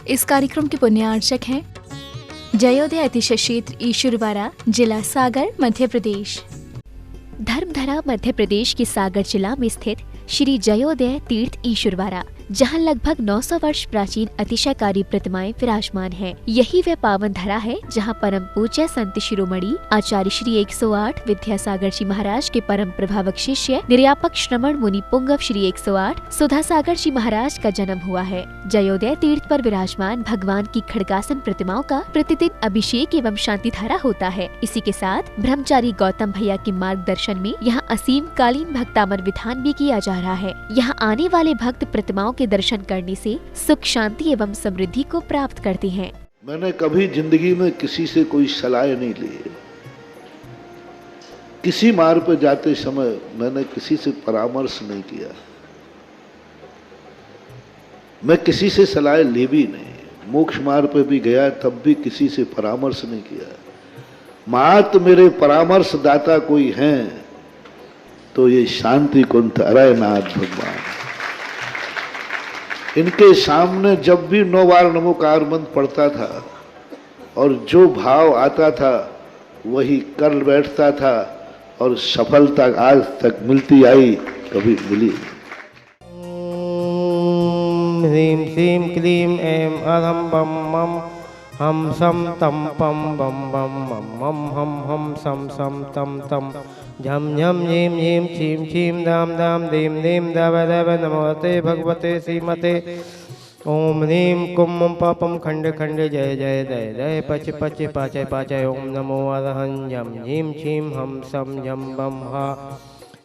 इस कार्यक्रम के पुण्यार्चक हैं जयोदय अतिशय क्षेत्र ईश्वरवाड़ा, जिला सागर, मध्य प्रदेश। धर्मधरा मध्य प्रदेश के सागर जिला में स्थित श्री जयोदय तीर्थ ईश्वरवाड़ा, जहां लगभग 900 वर्ष प्राचीन अतिशयकारी प्रतिमाएं विराजमान हैं। यही वह पावन धरा है जहां परम पूज्य संत शिरोमणि आचार्य श्री 108 विद्यासागर जी महाराज के परम प्रभावक शिष्य निर्यापक श्रमण मुनि पुंगव श्री 108 सुधा सागर जी महाराज का जन्म हुआ है। जयोदय तीर्थ पर विराजमान भगवान की खड़गासन प्रतिमाओं का प्रतिदिन अभिषेक एवं शांति धारा होता है। इसी के साथ ब्रह्मचारी गौतम भैया के मार्गदर्शन में यहाँ असीम कालीन भक्तामर विधान भी किया जा रहा है। यहाँ आने वाले भक्त प्रतिमाओं के दर्शन करने से सुख, शांति एवं समृद्धि को प्राप्त करते हैं। मैंने कभी जिंदगी में किसी से कोई सलाह नहीं ली। किसी मार्ग पर जाते समय मैंने किसी से परामर्श नहीं किया। मैं किसी से सलाह ली भी नहीं। मोक्ष मार्ग पर भी गया तब भी किसी से परामर्श नहीं किया। मात्र मेरे परामर्श दाता कोई हैं तो ये शांति कुंठ अरयनाथ भगवान। इनके सामने जब भी 9 बार नमोकार मंत्र पढ़ता था और जो भाव आता था वही कर बैठता था और सफलता आज तक मिलती आई, कभी मिली। ह्रीं श्रीं क्लीं ऐं अरं बम मम हम सम तम पम बम बम मम मम हम सम सम तम तम झम झम झीं झीं छीं छीं दाम दाम दीं दीं दव दव नमोते भगवते श्रीमते। ओम ह्रीं कुम पापम खंड खंड जय जय जय जय पच पच पाचय पाचय ओम नमो अरहं झम झीं छीं हम सम झम बम हा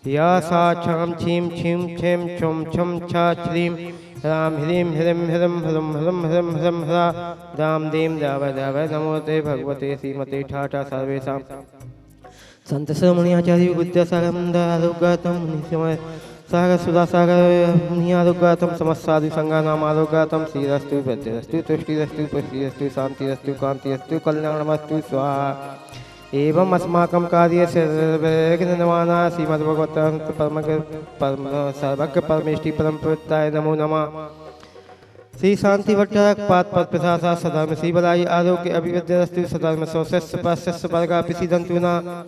या सा छाम छीं छीं छेम छुम छुम छा श्रीं राम ह्रीं ह्रीं ह्रीं ह्रम ह्रम ह्रम ह्रम ह्रा दाम दीं दाव दाव नमोते भगवते श्रीमते ठाठा सर्वेषां संत श्रमणि आचार्य विद्यासागर आरोग्यतम मुनिसमय सागर सुधा सागर मुनियारोग्यतम समस्त साधु संघानाम आरोग्यतम श्रीरस्तु वृद्धिरस्तु तुष्टिरस्तु पुष्टिरस्तु शांतिरस्तु कांतिरस्तु कल्याणमस्तु स्वाहा। एवं अस्माकं कार्य सर्वज्ञनवाना श्रीमद्भगवतः परम सर्वज्ञ परमेष्टि परम प्रवृत्ताय नमो नमः। श्री शांति भट्टारक पाद पद प्रसाद सधर्म श्री बलाई आरोग्य अभिवृद्धिरस्तु सधर्म सौशस्य पाश्यस्य वर्गा पिसीदन्तु न।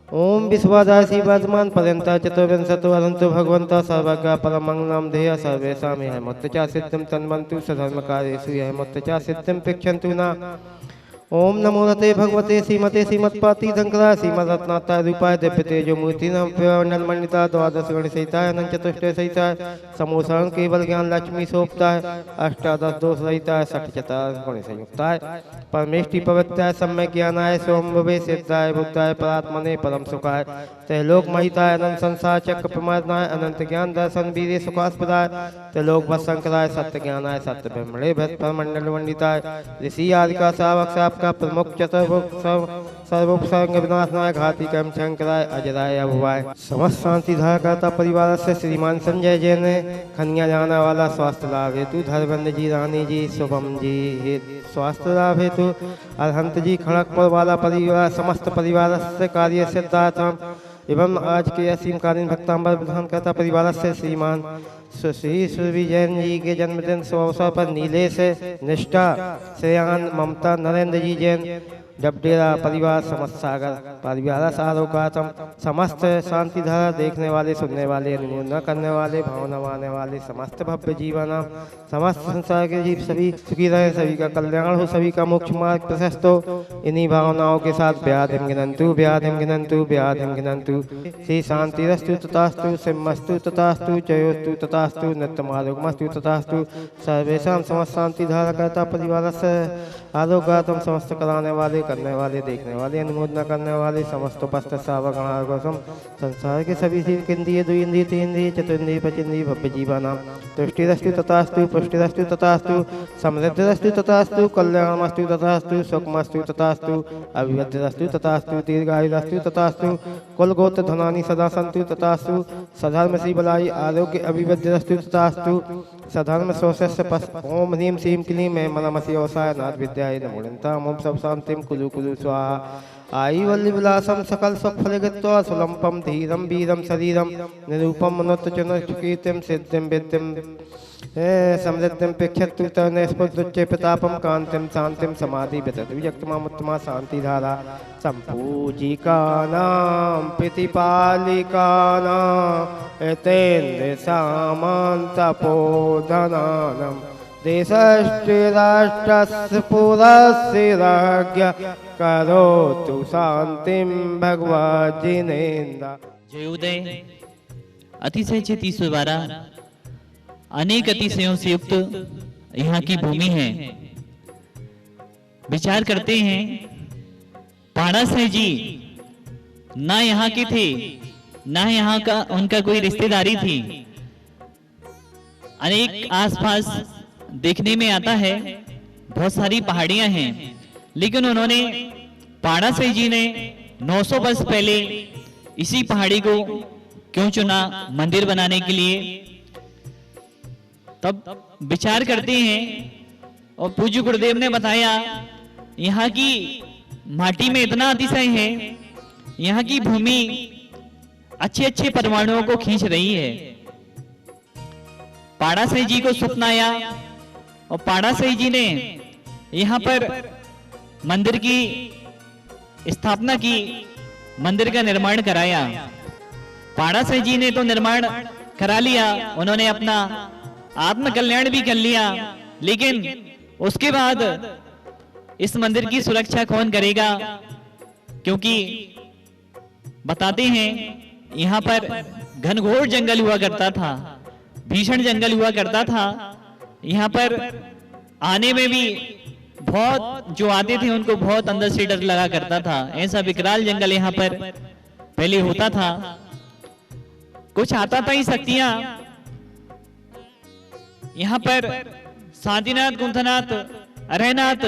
ओम विश्वादाय श्री वर्धमान पर्यंता चतुर्विंशतो अनंतो भगवंता सर्वज्ञ परमंगलम ध्येय सर्वेषां यः मुक्तचा सिद्धिं तन्वन्तु सधर्म कार्येषु यः मुक्तचा सिद्धिं पृच्छन्तु न। ओम नमो रते भगवते श्रीमते श्रीमत्पाति शंकरा श्रीमद्रत्नाताय रूपाय दिव्य तेजो मूर्ति नम मंडल मंडिता द्वादश गण सहिताय अनंत चतुष्टय सहिताय समोसरण केवल ज्ञान लक्ष्मी सोपताय अष्टादश दोष रहिताय सठ चतार गुण संयुक्ताय परमेष्टि पवित्राय सम्यक ज्ञानाय सोम भवे सिद्धाय बुद्धाय परात्मने परम सुखाय त्रैलोक महिताय अनंत संसार चक्र प्रमादनाय अनंत ज्ञान दर्शन वीर्य सुखास्पदाय त्रैलोक भस्संकराय सत्य ज्ञानाय सत्य ब्रह्मणे भक्त मंडल मंडिताय ऋषि आदि का सावक का प्रमुख चतुर्मुख सर्वोपसर्ग विनाशनाय घाती कर्म शंकराय अजराय अभुवाय। समस्त शांति धारा करता परिवार से श्रीमान संजय जैन खनिया जाना वाला स्वास्थ्य लाभ हेतु धर्मेंद्र जी, रानी जी, शुभम जी स्वास्थ्य लाभ हेतु अरहंत जी, खड़गपुर वाला परिवार समस्त परिवार से कार्य सिद्धार्थम एवं आज के असीम कालीन भक्तांबर विधान करता परिवार से श्रीमान सुश्री सुरभि जैन जी के जन्मदिन शुभ अवसर पर नीलेश निष्ठा श्रेयान ममता नरेंद्र जी जैन डबडेरा परिवार समस्त सागर परिवार सारोकातम समस्त शांति धारा देखने वाले सुनने वाले अनुमोदन करने वाले भावना मानने वाले समस्त भव्य जीवन समस्त संसार के जीव सभी सुखी रहे, सभी का कल्याण हो, सभी का मोक्ष मार्ग प्रशस्त हो। इन्हीं भावनाओं के साथ व्याधिम गिनंतु व्याधिम गिनंतु व्याधिम गिनंतु श्री शांतिरस्तु तथास्तु सिंहस्तु तथास्तु जयोस्तु तथास्तु नित्यमारोग्यमस्तु तथास्तु सर्वेषां समस्त शांति धारा करता परिवार से आरोग्यतम समस्त कराने वाले करने वाले देखने वाले अनुमोदना करने वाले समस्त उपस्थ सावगणागम संसार के सभी जीव इंद्रिय दो इंद्रिय तीन इंद्रिय चतुर्ंद्रिय पचेंद्रिय भव्य जीवानाम तुष्टिरस्तु तथास्तु पुष्टिरस्तु तथास्तु समृद्धिरस्तु तथास्तु कल्याणमस्तु तथास्तु सुखमस्तु तथास्तु अभिवृद्धिरस्तु तथास्तु दीर्घायुरस्तु तथास्तु कुल गोत्र धनानि सदा सन्तु तथास्तु सधर्म श्री बलाई आरोग्य अभिवृद्धिरस्तु तथास्तु सधर्म सोशस्य ओम ह्रीं श्रीं क्लीं ऐं मनमसि अवसाय नाथ विद्याय नमो नमः। ओम सब शांतिम कुलु कुलु स्वाहा। आई वल्ली विलासम सकल सुफलगित्वा सुलंपम धीरम वीरम शरीरम निरूपम मनोत्तचन कीर्तिम सिद्धिम विद्धिम समृद्धिं पिक्षत्तु तनस्फुटुच्चे प्रतापं कान्तिं शान्तिं समाधि विजक्तमामुत्तमा शान्तिधारा सम्पूजिकानां प्रतिपालिकानां एतेन्द्र सामन्तपोधनानां देशस्य राष्ट्रस्य पुरस्य राज्ञ करोतु शान्तिं भगवज्जिनेन्द्र। जयोदय अतिशय चित्तीश्वर द्वारा अनेक अतिशयों से युक्त यहाँ की भूमि है। विचार करते हैं पाड़ासाई जी ना यहाँ के थे, ना यहाँ का उनका कोई रिश्तेदारी थी। अनेक आसपास देखने में आता है बहुत सारी पहाड़ियां हैं, लेकिन उन्होंने पाड़ासाई जी ने 900 वर्ष पहले इसी पहाड़ी को क्यों चुना मंदिर बनाने के लिए। तब विचार करते हैं और पूज्य गुरुदेव ने बताया यहाँ की माटी में इतना अतिशय है, यहाँ की भूमि अच्छे अच्छे परमाणुओं को खींच रही है। पाड़ासाई जी को स्वप्न आया और पाड़ासाई जी ने यहाँ पर मंदिर की स्थापना की, मंदिर का निर्माण कराया। पाड़ासाई जी ने तो निर्माण करा लिया, उन्होंने अपना आत्म कल्याण भी कर लिया, लेकिन उसके बाद इस मंदिर की सुरक्षा कौन करेगा? क्योंकि बताते हैं यहाँ पर घनघोर जंगल हुआ करता था, भीषण जंगल हुआ करता था। यहाँ पर आने में भी बहुत जो आते थे उनको बहुत अंदर से डर लगा करता था। ऐसा विकराल जंगल यहाँ पर पहले होता था। कुछ आता था ही शक्तियां यहाँ पर शांतिनाथ, कुंथनाथ, अरहनाथ,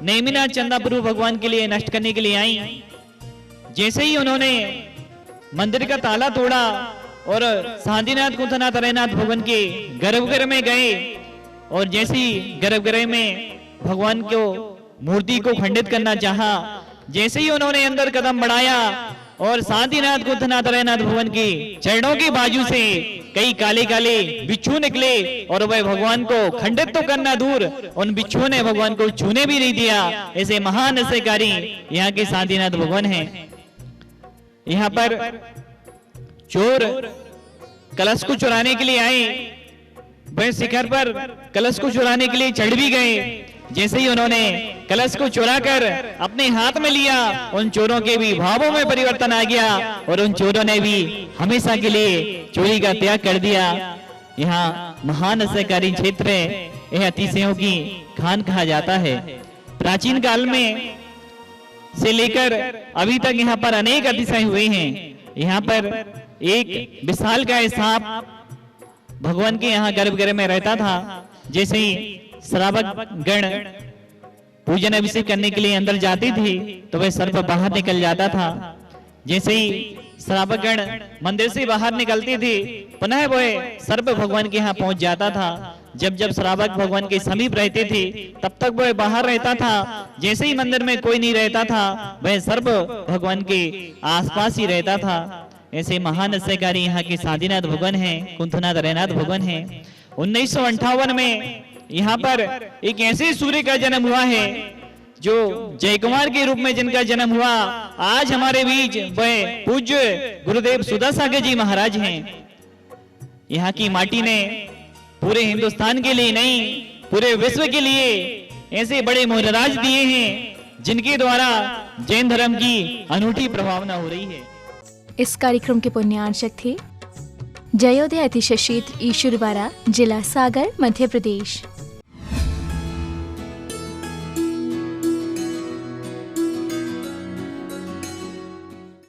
नेमिनाथ, चंदाप्रभु भगवान के लिए नष्ट करने के लिए आई। जैसे ही उन्होंने मंदिर का ताला तोड़ा और शांतिनाथ, कुंथनाथ, अरहनाथ भगवान के गर्भगृह में गए और जैसे ही गर्भगृह में भगवान को मूर्ति को खंडित करना चाहा, जैसे ही उन्होंने अंदर कदम बढ़ाया और शांतिनाथ, कुंथनाथ, अरहनाथ भगवान के चरणों के बाजू से कई काले काले बिच्छू निकले और वह भगवान को खंडित तो करना दूर, उन बिच्छुओं ने भगवान को छूने भी नहीं दिया। ऐसे महान अतिशयकारी यहाँ के शांतिनाथ भगवान हैं। यहाँ पर चोर कलश को चुराने के लिए आए, वह शिखर पर कलश को चुराने के लिए चढ़ भी गए। जैसे ही उन्होंने कलश को चुराकर अपने हाथ में लिया, उन चोरों के भी भावों में परिवर्तन आ गया और उन चोरों ने भी हमेशा के लिए चोरी का त्याग कर दिया। यहाँ महान अतिशयकारी क्षेत्र है, यह अतिशयों की खान कहा जाता है। प्राचीन काल में से लेकर अभी तक यहाँ पर अनेक अतिशय हुए हैं। यहाँ पर एक विशाल का सांप भगवान के यहाँ गर्भगृह में रहता था। जैसे ही श्रावक गण पूजन अभिषेक करने के लिए अंदर जाते थे तो वह सर्प बाहर निकल जाता था। जैसे ही श्रावक गण मंदिर से बाहर निकलते थे पुनः वह सर्प भगवान के यहाँ पहुंच जाता था। जब जब श्रावक भगवान के समीप रहते थे तब तक वह बाहर रहता था। जैसे ही मंदिर में कोई नहीं रहता था वह सर्प भगवान के आसपास ही रहता था। ऐसे महान अतिशयकारी यहाँ के शांतिनाथ भगवान हैं, कुंथनाथ, अरहनाथ भगवान हैं। 1958 में यहाँ पर एक ऐसे सूर्य का जन्म हुआ है जो जयकुमार के रूप में जिनका जन्म हुआ। आज हमारे बीच वह पूज्य गुरुदेव सुधासागर जी महाराज हैं। यहाँ की माटी ने पूरे हिंदुस्तान के लिए नहीं पूरे विश्व के लिए ऐसे बड़े मोहराज दिए हैं जिनके द्वारा जैन धर्म की अनूठी प्रभावना हो रही है। इस कार्यक्रम के पुण्यार्चक थे जयोदय अतिशय क्षेत्र ईश्वरवारा, जिला सागर, मध्य प्रदेश।